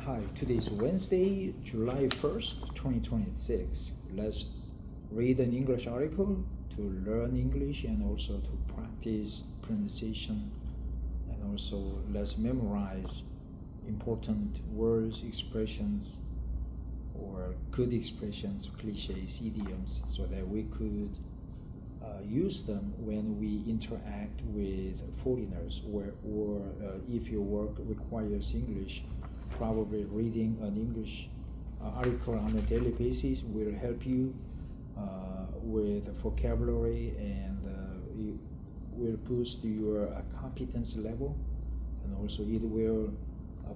Hi, today is Wednesday, July 1st, 2026. Let's read an English article to learn English and also to practice pronunciation, and also let's memorize important words, expressions, or good expressions, cliches, idioms, so that we could use them when we interact with foreigners, or if your work requires English. Probably reading an English article on a daily basis will help you with vocabulary, and it will boost your competence level, and also it will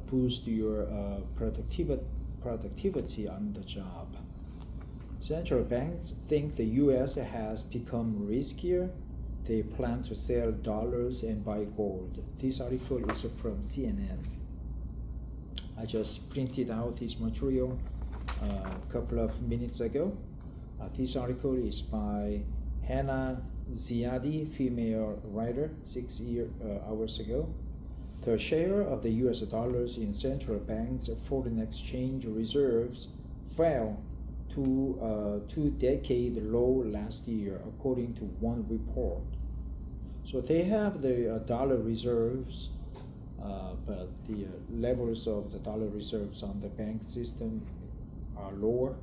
boost your productivity on the job. Central banks think the U.S. has become riskier. They plan to sell dollars and buy gold. This article is from CNN. I just printed out this material a couple of minutes ago. This article is by Hannah Ziadi, female writer, 6 hours ago. The share of the US dollars in central banks' foreign exchange reserves fell to a two-decade low last year, according to one report. So they have the dollar reserves, but the levels of the dollar reserves on the bank system are lower.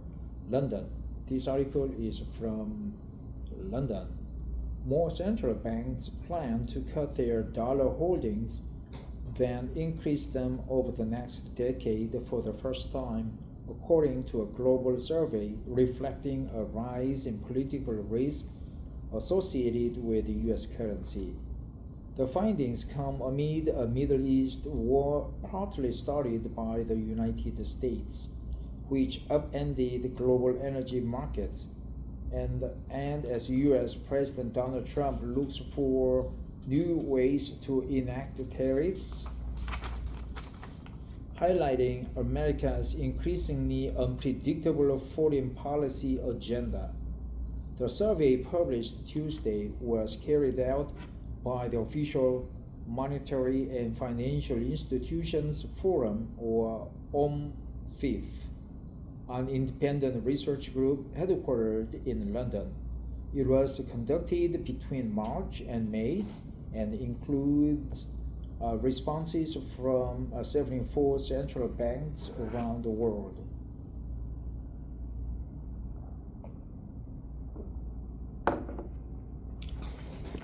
London. This article is from London. More central banks plan to cut their dollar holdings than increase them over the next decade for the first time, according to a global survey reflecting a rise in political risk associated with the U.S. currency. The findings come amid a Middle East war partly started by the United States, which upended global energy markets, and as U.S. President Donald Trump looks for new ways to enact tariffs, highlighting America's increasingly unpredictable foreign policy agenda. The survey published Tuesday was carried out by the official Monetary and Financial Institutions Forum, or OMFIF, an independent research group headquartered in London. It was conducted between March and May and includes responses from 74 central banks around the world.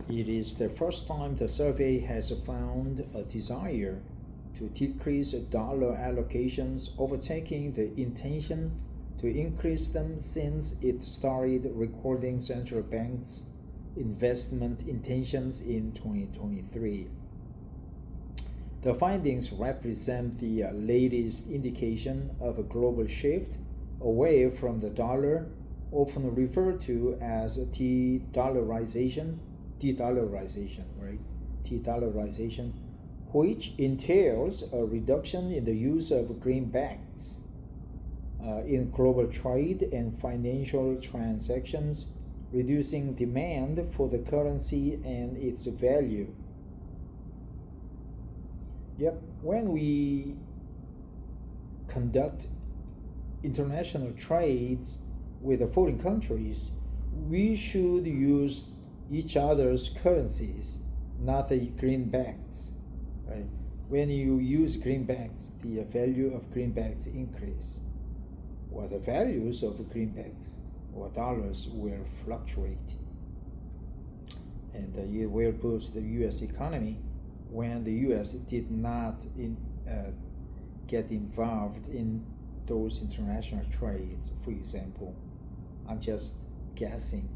It is the first time the survey has found a desire to decrease dollar allocations, overtaking the intention to increase them since it started recording central banks' investment intentions in 2023. The findings represent the latest indication of a global shift away from the dollar, often referred to as de-dollarization, right? De-dollarization, which entails a reduction in the use of greenbacks in global trade and financial transactions, reducing demand for the currency and its value. When we conduct international trades with the foreign countries, we should use each other's currencies, not the greenbacks, right? When you use greenbacks, the value of greenbacks increase, while the values of greenbacks or dollars will fluctuate, and it will boost the U.S. economy when the U.S. did not get involved in those international trades, for example. I'm just guessing.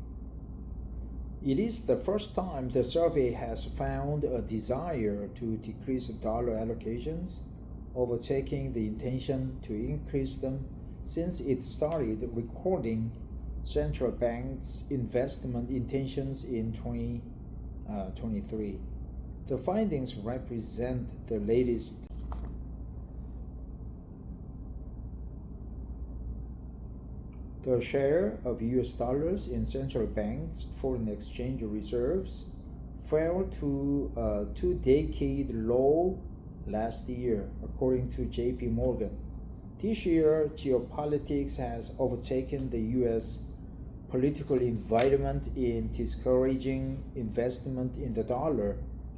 It is the first time the survey has found a desire to decrease dollar allocations, overtaking the intention to increase them since it started recording central banks' investment intentions in 2023. The findings represent the latest The share of US dollars in central banks' foreign exchange reserves fell to a two-decade low last year, according to JP Morgan. This year, geopolitics has overtaken the U.S. political environment in discouraging investment in the dollar,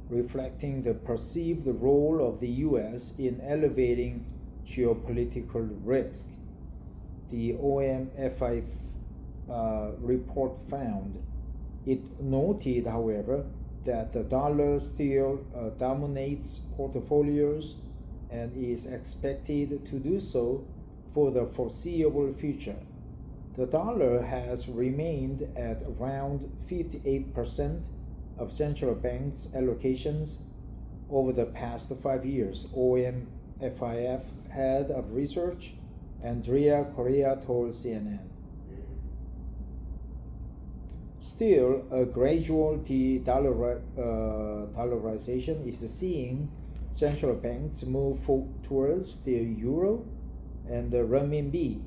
reflecting the perceived role of the U.S. in elevating geopolitical risk. The OMFIF report found. It noted, however, that the dollar still dominates portfolios and is expected to do so for the foreseeable future. The dollar has remained at around 58% of central banks' allocations over the past 5 years. OMFIF head of research Andrea Correa told CNN. Still, a gradual de-dollarization is seeing central banks move towards the euro and the renminbi.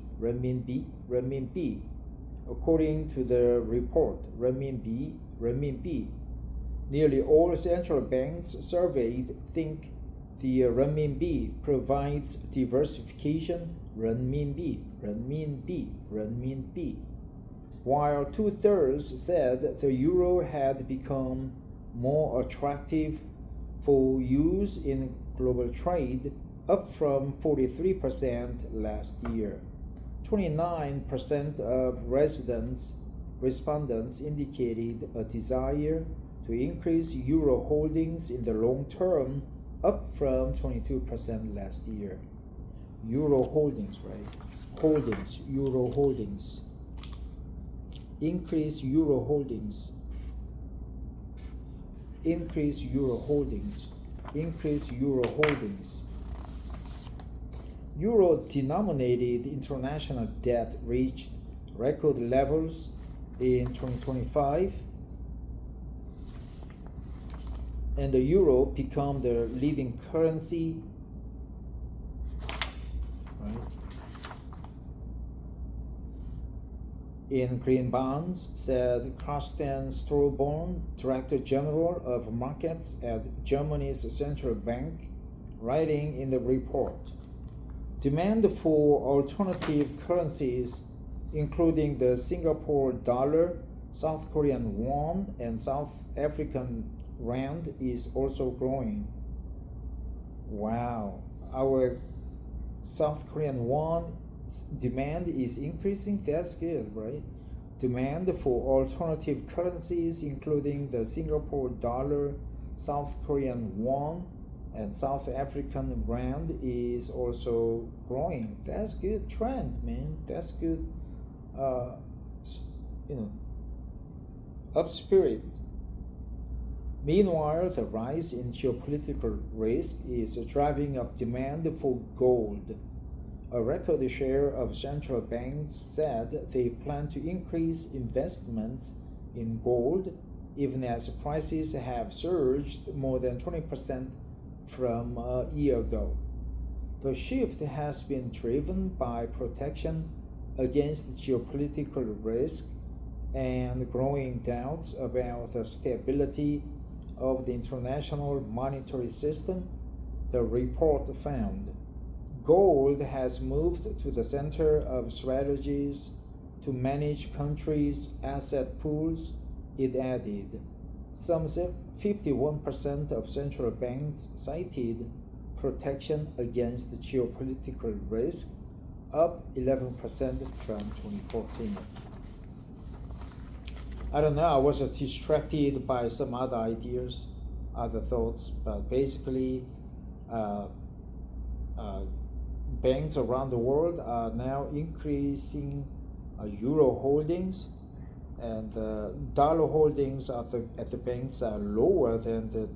According to the report, renminbi. Nearly all central banks surveyed think the renminbi provides diversification. Renminbi. While 2/3 said the euro had become more attractive for use in global trade, up from 43% last year. 29% of respondents indicated a desire to increase euro holdings in the long term, up from 22% last year. Euro holdings, right? Euro holdings. Increase euro holdings. Euro-denominated international debt reached record levels in 2025, and the euro became the leading currency. Right? In green bonds, said Carsten Strohborn, Director General of Markets at Germany's central bank, writing in the report. Demand for alternative currencies, including the Singapore dollar, South Korean won, and South African rand, is also growing. Wow, our South Korean won demand is increasing. That's good, right? Demand for alternative currencies, including the Singapore dollar, South Korean won, and South African rand, is also growing. That's good trend, man. That's good. Up spirit. Meanwhile, the rise in geopolitical risk is driving up demand for gold. A record share of central banks said they plan to increase investments in gold, even as prices have surged more than 20% from a year ago. The shift has been driven by protection against geopolitical risk and growing doubts about the stability of the international monetary system, the report found. Gold has moved to the center of strategies to manage countries' asset pools, it added. Some 51% of central banks cited protection against geopolitical risk, up 11% from 2014. I don't know, I was distracted by some other ideas, other thoughts, but basically, banks around the world are now increasing euro holdings, and dollar holdings at the banks are lower than the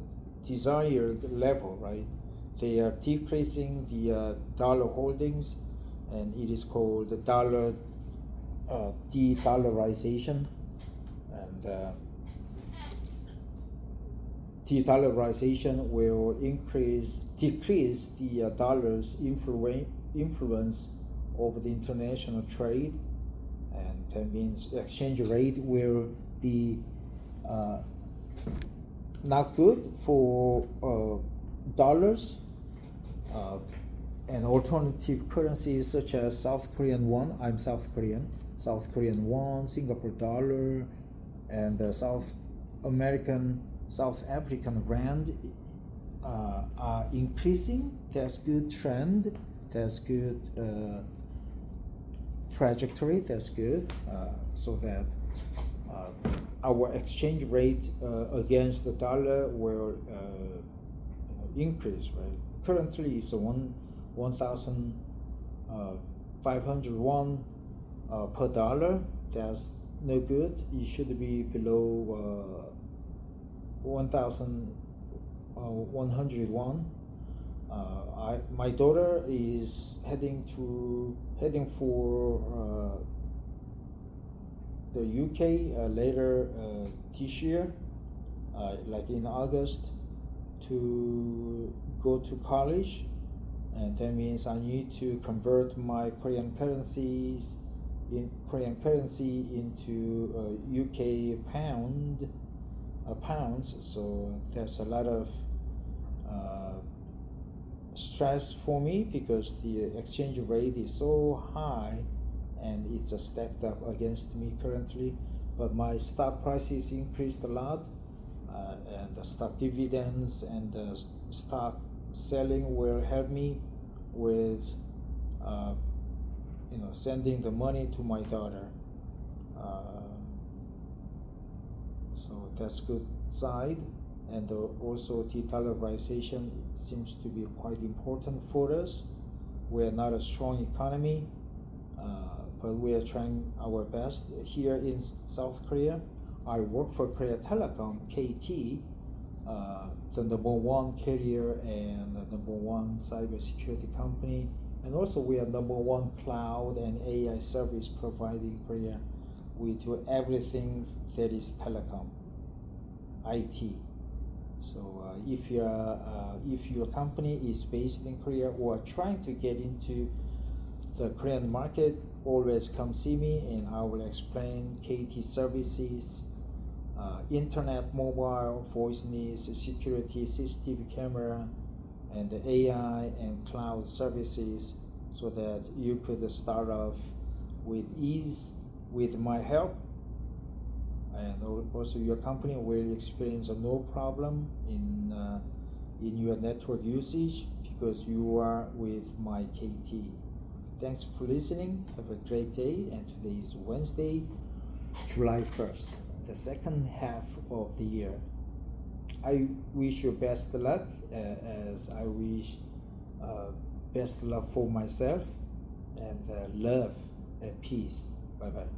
desired level, right? They are decreasing the dollar holdings, and it is called the dollar de-dollarization. And de-dollarization will decrease the dollar's influence over the international trade, and that means exchange rate will be not good for dollars, and alternative currencies such as South Korean won. I'm South Korean. South Korean won, Singapore dollar, and South African rand are increasing. That's good trend. That's good trajectory. That's good. So that our exchange rate against the dollar will increase. Right. Currently, it's 1,500 won per dollar. That's no good. It should be below 1,101. My daughter is heading for the UK later this year, like in August, to go to college, and that means I need to convert my Korean currency into UK pounds. So there's a lot of stress for me because the exchange rate is so high and it's stacked up against me currently. But my stock prices increased a lot, and the stock dividends and the stock selling will help me with sending the money to my daughter. So that's good side. And also de-dollarization seems to be quite important for us. We're not a strong economy, but we are trying our best here in South Korea. I work for Korea Telecom, KT, the #1 carrier and the #1 cybersecurity company. And also we are #1 cloud and AI service provider in Korea. We do everything that is telecom, IT. So if your company is based in Korea or trying to get into the Korean market, always come see me and I will explain KT services, internet, mobile, voice needs, security, CCTV camera, and the AI and cloud services, so that you could start off with ease with my help. And also your company will experience no problem in your network usage because you are with my KT. Thanks for listening. Have a great day. And today is Wednesday, July 1st, the second half of the year. I wish you best luck, as I wish best luck for myself, and love and peace. Bye-bye.